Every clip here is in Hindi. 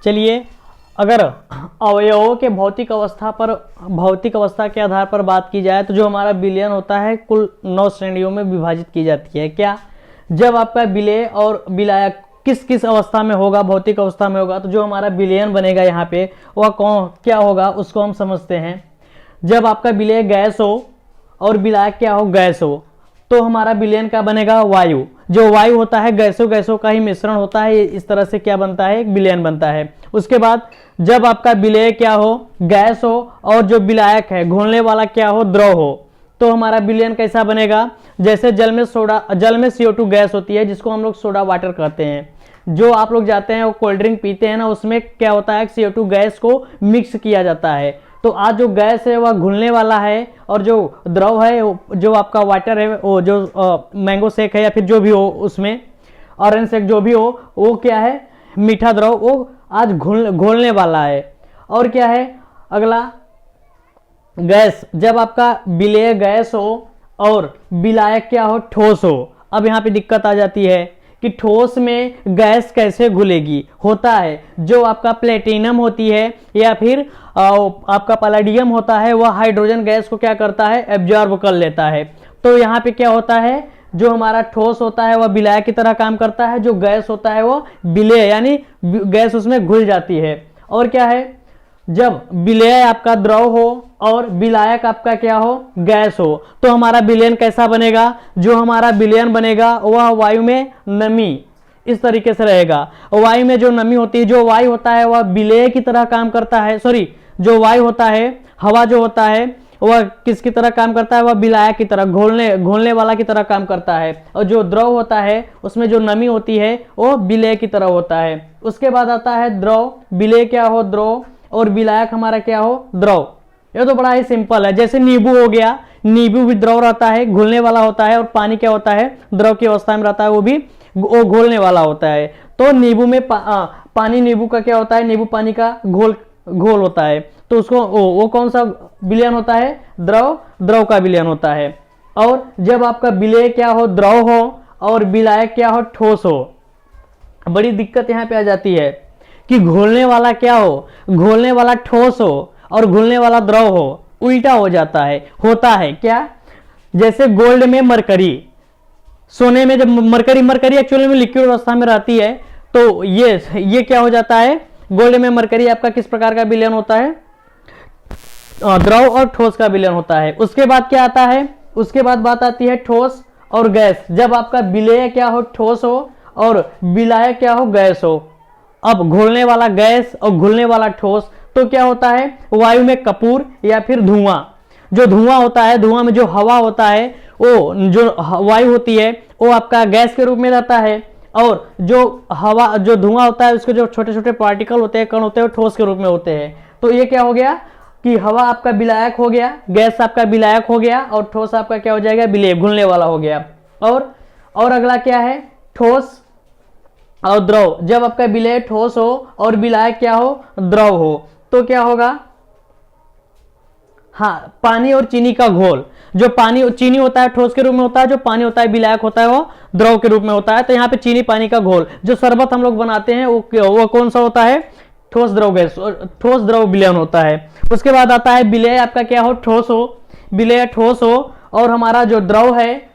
चलिए, अगर अवयवों के भौतिक अवस्था के आधार पर बात की जाए तो जो हमारा विलयन होता है कुल 9 श्रेणियों में विभाजित की जाती है। क्या? जब आपका विलेय और विलायक किस किस अवस्था में होगा, भौतिक अवस्था में होगा, तो जो हमारा विलयन बनेगा यहाँ पे वह क्या होगा उसको हम समझते हैं। जब आपका विलेय गैस हो और विलायक क्या हो, गैस हो, तो हमारा विलयन क्या बनेगा, वायु। जो वायु होता है गैसों का ही मिश्रण होता है, इस तरह से क्या बनता है, एक विलयन बनता है। उसके बाद जब आपका विलेय क्या हो, गैस हो, और जो विलायक है घोलने वाला क्या हो, द्रव हो, तो हमारा विलयन कैसा बनेगा, जैसे जल में CO2 गैस होती है जिसको हम लोग सोडा वाटर कहते हैं। जो आप लोग जाते हैं वो कोल्ड ड्रिंक पीते हैं ना, उसमें क्या होता है, CO2 गैस को मिक्स किया जाता है। तो आज जो गैस है वह घुलने वाला है, और जो द्रव है, जो आपका वाटर है, वो जो मैंगो शेक है या फिर जो भी हो उसमें ऑरेंज शेक जो भी हो, वो क्या है, मीठा द्रव, वो आज घोलने वाला है। और क्या है अगला, गैस। जब आपका विलेय गैस हो और विलायक क्या हो, ठोस हो। अब यहाँ पे दिक्कत आ जाती है कि ठोस में गैस कैसे घुलेगी। होता है जो आपका प्लेटिनम होती है या फिर आपका पैलेडियम होता है, वह हाइड्रोजन गैस को क्या करता है, एब्जॉर्ब कर लेता है। तो यहाँ पे क्या होता है, जो हमारा ठोस होता है वह विलायक की तरह काम करता है, जो गैस होता है वो विलेय, यानी गैस उसमें घुल जाती है। और क्या है, जब विलेय आपका द्रव हो और विलायक आपका क्या हो, गैस हो, तो हमारा विलयन कैसा बनेगा, जो हमारा विलयन बनेगा वह वायु में नमी इस तरीके से रहेगा। वायु में जो नमी होती है, जो वायु होता है वह विलेय की तरह काम करता है, जो वायु होता है, हवा जो होता है वह किसकी तरह काम करता है, वह विलायक की तरह, घोलने वाला की तरह काम करता है। और जो द्रव होता है उसमें जो नमी होती है वो विलेय की तरह होता है। उसके बाद आता है द्रव। विलेय क्या हो, द्रव, और विलायक हमारा क्या हो, द्रव। ये तो बड़ा ही सिंपल है। जैसे नींबू हो गया, नींबू भी द्रव रहता है, घुलने वाला होता है, और पानी क्या होता है, द्रव की अवस्था में रहता है, वो घोलने वाला होता है। तो नींबू में पानी, नींबू का क्या होता है, नींबू पानी का घोल होता है। तो उसको वो कौन सा विलयन होता है, द्रव का विलयन होता है। और जब आपका विलेय क्या हो, द्रव हो, और विलायक क्या हो, ठोस हो, बड़ी दिक्कत यहाँ पे आ जाती है कि घोलने वाला क्या हो, घोलने वाला ठोस हो और घुलने वाला द्रव हो, उल्टा हो जाता है। होता है क्या, जैसे गोल्ड में मरकरी, सोने में जब मरकरी एक्चुअली में लिक्विड अवस्था में रहती है, तो ये क्या हो जाता है, गोल्ड में मरकरी आपका किस प्रकार का विलयन होता है, द्रव और ठोस का विलयन होता है। उसके बाद क्या आता है, उसके बाद बात आती है ठोस और गैस। जब आपका विलेय क्या हो, ठोस हो, और विलायक क्या हो, गैस हो। अब घोलने वाला गैस और घुलने वाला ठोस, तो क्या होता है, वायु में कपूर या फिर धुआं। जो धुआं होता है, धुआं में जो हवा होता है, वो जो वायु होती है वो आपका गैस के रूप में रहता है, और जो धुआं होता है उसके जो छोटे छोटे पार्टिकल होते हैं, कण होते हैं, वो ठोस के रूप में होते हैं। तो ये क्या हो गया कि हवा आपका विलायक हो गया, गैस आपका विलायक हो गया, और ठोस आपका क्या हो जाएगा, विलेय, घुलने वाला हो गया। और अगला क्या है, ठोस और द्रव। जब आपका विलेय ठोस हो और विलायक क्या हो, द्रव हो, तो क्या होगा, हाँ, पानी और चीनी का घोल। जो पानी और चीनी होता है ठोस के रूप में होता है, जो पानी होता है विलायक होता है वो द्रव के रूप में होता है। तो यहाँ पे चीनी पानी का घोल, जो शरबत हम लोग बनाते हैं वो कौन सा होता है, ठोस द्रव गैस, ठोस द्रव विलयन होता है। उसके बाद आता है विलेय आपका क्या हो, ठोस हो, विलेय ठोस हो, और हमारा जो द्रव है,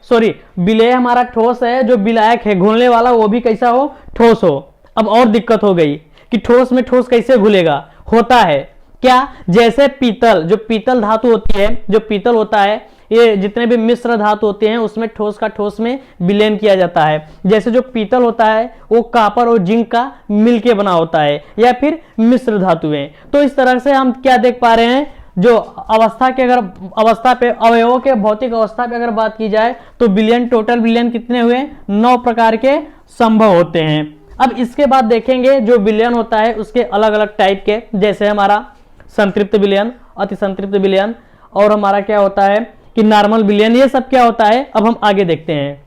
विलेय हमारा ठोस है, जो विलायक है घुलने वाला वो भी कैसा हो, ठोस हो। अब और दिक्कत हो गई कि ठोस में ठोस कैसे घुलेगा। होता है क्या, जैसे पीतल, जो पीतल धातु होती है, जो पीतल होता है, ये जितने भी मिश्र धातु होते हैं उसमें ठोस का ठोस में विलयन किया जाता है। जैसे जो पीतल होता है वो कॉपर और जिंक का मिलके बना होता है, या फिर मिश्र धातुएं। तो इस तरह से हम क्या देख पा रहे हैं, जो अवस्था के अगर अवस्था पे अवयवों के भौतिक अवस्था पे अगर बात की जाए तो विलयन, टोटल विलयन कितने हुए, 9 प्रकार के संभव होते हैं। अब इसके बाद देखेंगे जो विलयन होता है उसके अलग अलग टाइप के, जैसे हमारा संतृप्त विलयन, अति संतृप्त विलयन, और हमारा क्या होता है कि नॉर्मल विलयन। ये सब क्या होता है अब हम आगे देखते हैं।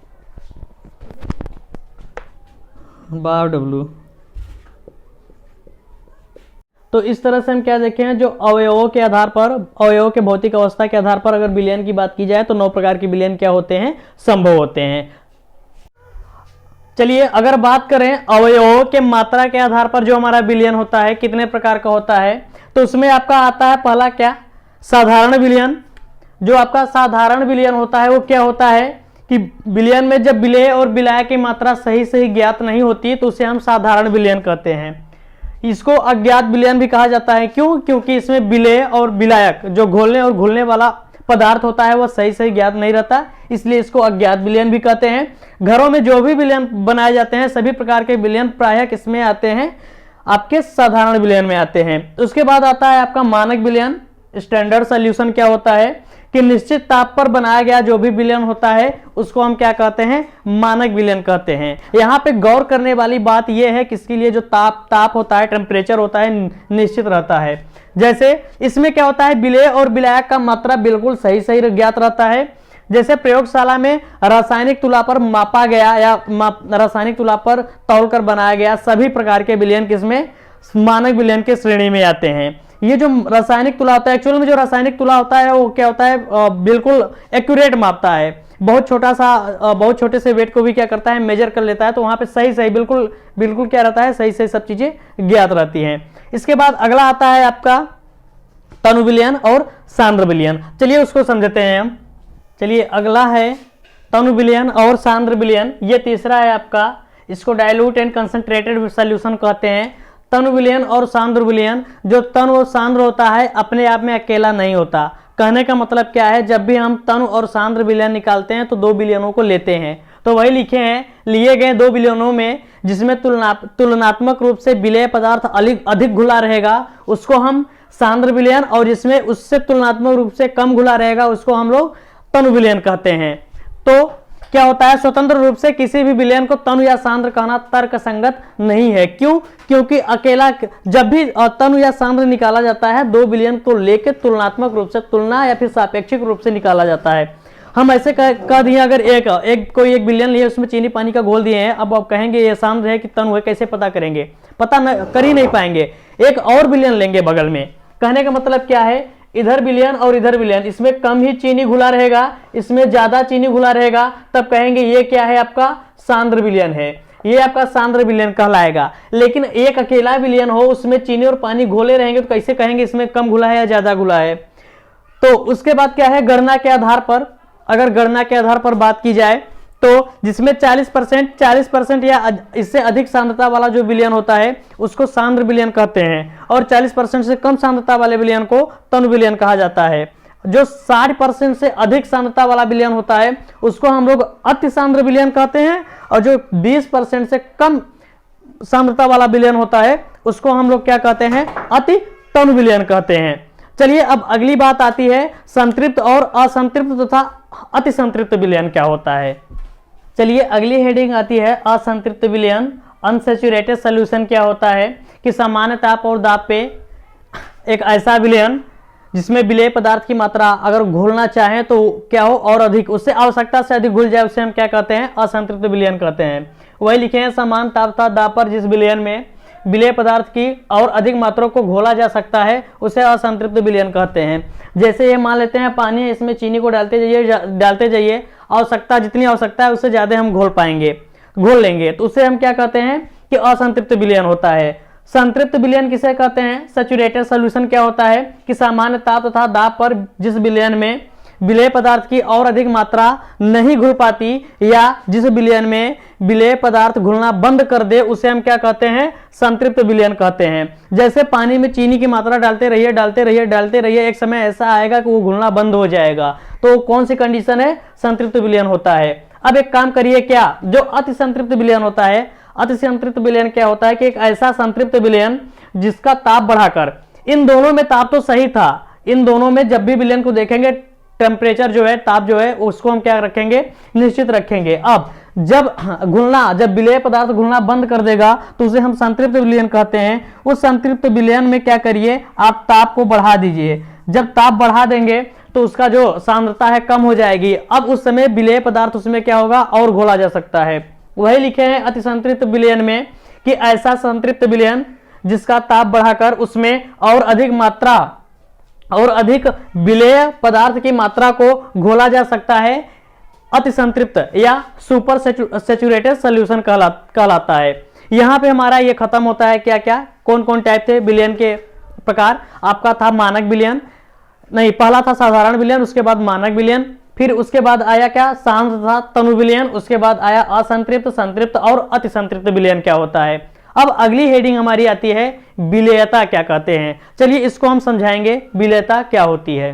W। तो इस तरह से हम क्या देखें, जो अवयवों के आधार पर, अवयवों के भौतिक अवस्था के आधार पर अगर विलयन की बात की जाए तो 9 प्रकार के विलयन क्या होते हैं, संभव होते हैं। चलिए अगर बात करें अवयवों के मात्रा के आधार पर जो हमारा विलयन होता है कितने प्रकार का होता है, तो उसमें आपका आता है पहला क्या, साधारण विलयन। जो आपका साधारण विलयन होता है वो क्या होता है कि विलयन में जब विलेय और विलायक की मात्रा सही सही ज्ञात नहीं होती तो उसे हम साधारण विलयन कहते हैं। इसको अज्ञात विलयन भी कहा जाता है। क्यों? क्योंकि इसमें विलेय और विलायक जो घोलने और घुलने वाला पदार्थ होता है वह सही सही ज्ञात नहीं रहता, इसलिए इसको अज्ञात विलयन भी कहते हैं। घरों में जो भी विलयन बनाए जाते हैं सभी प्रकार के विलयन प्रायः किसमें आते हैं, आपके साधारण विलयन में आते हैं। उसके बाद आता है आपका मानक विलयन। स्टैंडर्ड सॉल्यूशन क्या होता है कि निश्चित ताप पर बनाया गया जो भी विलयन होता है उसको हम क्या कहते हैं, मानक विलयन कहते हैं। यहाँ पे गौर करने वाली बात यह है कि इसके लिए जो ताप होता है, टेम्परेचर होता है, निश्चित रहता है। जैसे इसमें क्या होता है, विलेय और विलायक का मात्रा बिल्कुल सही सही ज्ञात रहता है। जैसे प्रयोगशाला में रासायनिक तुला पर मापा गया या रासायनिक तुला पर तौलकर बनाया गया सभी प्रकार के विलयन किसमें, मानक विलयन के श्रेणी में आते हैं। ये जो रासायनिक तुला होता है, एक्चुअल में जो रासायनिक तुला होता है वो क्या होता है, बिल्कुल एक्यूरेट मापता है। बहुत छोटा सा, बहुत छोटे से वेट को भी क्या करता है, मेजर कर लेता है। तो वहां पे सही सही बिल्कुल बिल्कुल क्या रहता है, सही सही सब चीजें ज्ञात रहती हैं। इसके बाद अगला आता है आपका तनु विलयन और सांद्र विलयन। चलिए उसको समझते हैं हम। चलिए अगला है तनु विलयन और सांद्र विलयन। ये तीसरा है आपका, इसको डाइल्यूट एंड कंसंट्रेटेड सॉल्यूशन कहते हैं। तनु विलयन और सांद्र विलयन, जो तनु और सांद्र होता है अपने आप में अकेला नहीं होता। कहने का मतलब क्या है, जब भी हम तनु और सांद्र विलयन निकालते हैं तो दो विलयनों को लेते हैं। तो वही लिखे हैं, लिए गए दो विलयनों में जिसमें तुलनात्मक रूप से विलेय पदार्थ अधिक घुला रहेगा उसको हम सांद्र विलयन, और जिसमें उससे तुलनात्मक रूप से कम घुला रहेगा उसको हम लोग तनु विलयन कहते हैं। तो क्या होता है, स्वतंत्र रूप से किसी भी विलयन को तनु या सांद्र कहना तर्क संगत नहीं है। क्यों? क्योंकि अकेला जब भी तनु या सांद्र निकाला जाता है दो विलयन को लेकर तुलनात्मक रूप से, तुलना या फिर सापेक्षिक रूप से निकाला जाता है। हम ऐसे कह दिए, अगर कोई एक विलयन लिए उसमें चीनी पानी का घोल दिए हैं, अब आप कहेंगे ये सांद्र है कि तनु है, कैसे पता करेंगे, पता कर ही नहीं पाएंगे। एक और विलयन लेंगे बगल में। कहने का मतलब क्या है, इधर विलयन और इधर विलयन, इसमें कम ही चीनी घुला रहेगा, इसमें ज्यादा चीनी घुला रहेगा, तब कहेंगे ये क्या है, आपका सांद्र विलयन है, ये आपका सांद्र विलयन कहलाएगा। लेकिन एक अकेला विलयन हो उसमें चीनी और पानी घोले रहेंगे तो कैसे कहेंगे इसमें कम घुला है या ज्यादा घुला है। तो उसके बाद क्या है, गणना के आधार पर, अगर गणना के आधार पर बात की जाए तो जिसमें 40% या इससे अधिक सांद्रता वाला जो विलयन होता है उसको सांद्र विलयन कहते हैं, और 40% से कम सांद्रता वाले विलयन को तनु विलयन कहा जाता है। जो 60% से अधिक सांद्रता वाला विलयन होता है उसको हम लोग अति सांद्र विलयन कहते हैं, और जो 20% से कम सांद्रता वाला विलयन होता है उसको हम लोग क्या कहते हैं, अति तनु विलयन कहते हैं। चलिए अब अगली बात आती है संतृप्त और असंतृप्त तथा अति संतृप्त विलयन क्या होता है। चलिए अगली हेडिंग आती है असंतृप्त विलयन, अनसैचुरेटेड सॉल्यूशन क्या होता है कि सामान्य ताप और दाब पे एक ऐसा विलयन जिसमें विलेय पदार्थ की मात्रा अगर घोलना चाहें तो क्या हो, और अधिक, उससे आवश्यकता से अधिक घुल जाए, उसे हम क्या कहते हैं, असंतृप्त विलयन कहते हैं। वही लिखे हैं, समान ताप तथा दाब पर जिस विलयन में विलेय पदार्थ की और अधिक मात्रा को घोला जा सकता है उसे असंतृप्त विलयन कहते हैं। जैसे ये मान लेते हैं पानी है, इसमें चीनी को डालते जाइए, आवश्यकता जितनी आवश्यकता है उससे ज्यादा हम घोल लेंगे तो उसे हम क्या कहते हैं कि असंतृप्त विलयन होता है। संतृप्त विलयन किसे कहते हैं, सैचुरेटेड सॉल्यूशन क्या होता है कि सामान्य ताप तथा दाब पर जिस विलयन में विलेय पदार्थ की और अधिक मात्रा नहीं घुल पाती या जिस विलयन में विलेय पदार्थ घुलना बंद कर दे उसे हम क्या कहते हैं, संतृप्त विलयन कहते हैं। जैसे पानी में चीनी की मात्रा डालते रहिए, एक समय ऐसा आएगा कि वो घुलना बंद हो जाएगा, तो कौन सी कंडीशन है, संतृप्त विलयन होता है। अब एक काम करिए, क्या जो अति संतृप्त विलयन होता है, अति संतृप्त विलयन क्या होता है कि एक ऐसा संतृप्त विलयन जिसका ताप बढ़ाकर, इन दोनों में ताप तो सही था, इन दोनों में जब भी विलयन को देखेंगे टेम्परेचर जो है, ताप जो है उसको हम क्या रखेंगे, निश्चित रखेंगे। अब जब विलेय पदार्थ घुलना बंद कर देगा तो उसे हम संतृप्त विलयन कहते हैं। उस संतृप्त विलयन में क्या करिए, आप ताप को बढ़ा दीजिए। जब ताप बढ़ा देंगे तो उसका जो सांद्रता है कम हो जाएगी। अब उस समय विलेय पदार्थ उसमें क्या होगा, और घोला जा सकता है। वही लिखे हैं अति संतृप्त विलयन में कि ऐसा संतृप्त विलयन जिसका ताप बढ़ाकर उसमें और अधिक विलेय पदार्थ की मात्रा को घोला जा सकता है, अति संतृप्त या सुपर सेचुरेटेड सोल्यूशन कहलाता है। यहाँ पे हमारा ये खत्म होता है क्या क्या, कौन कौन टाइप थे विलयन के प्रकार। आपका था मानक विलयन, नहीं पहला था साधारण विलयन, उसके बाद मानक विलयन, फिर उसके बाद आया क्या शांत था तनु विलयन, उसके बाद आया असंतृप्त, संतृप्त और अति संतृप्त विलयन क्या होता है। अब अगली हेडिंग हमारी आती है विलेयता क्या कहते हैं। चलिए इसको हम समझाएंगे विलेयता क्या होती है।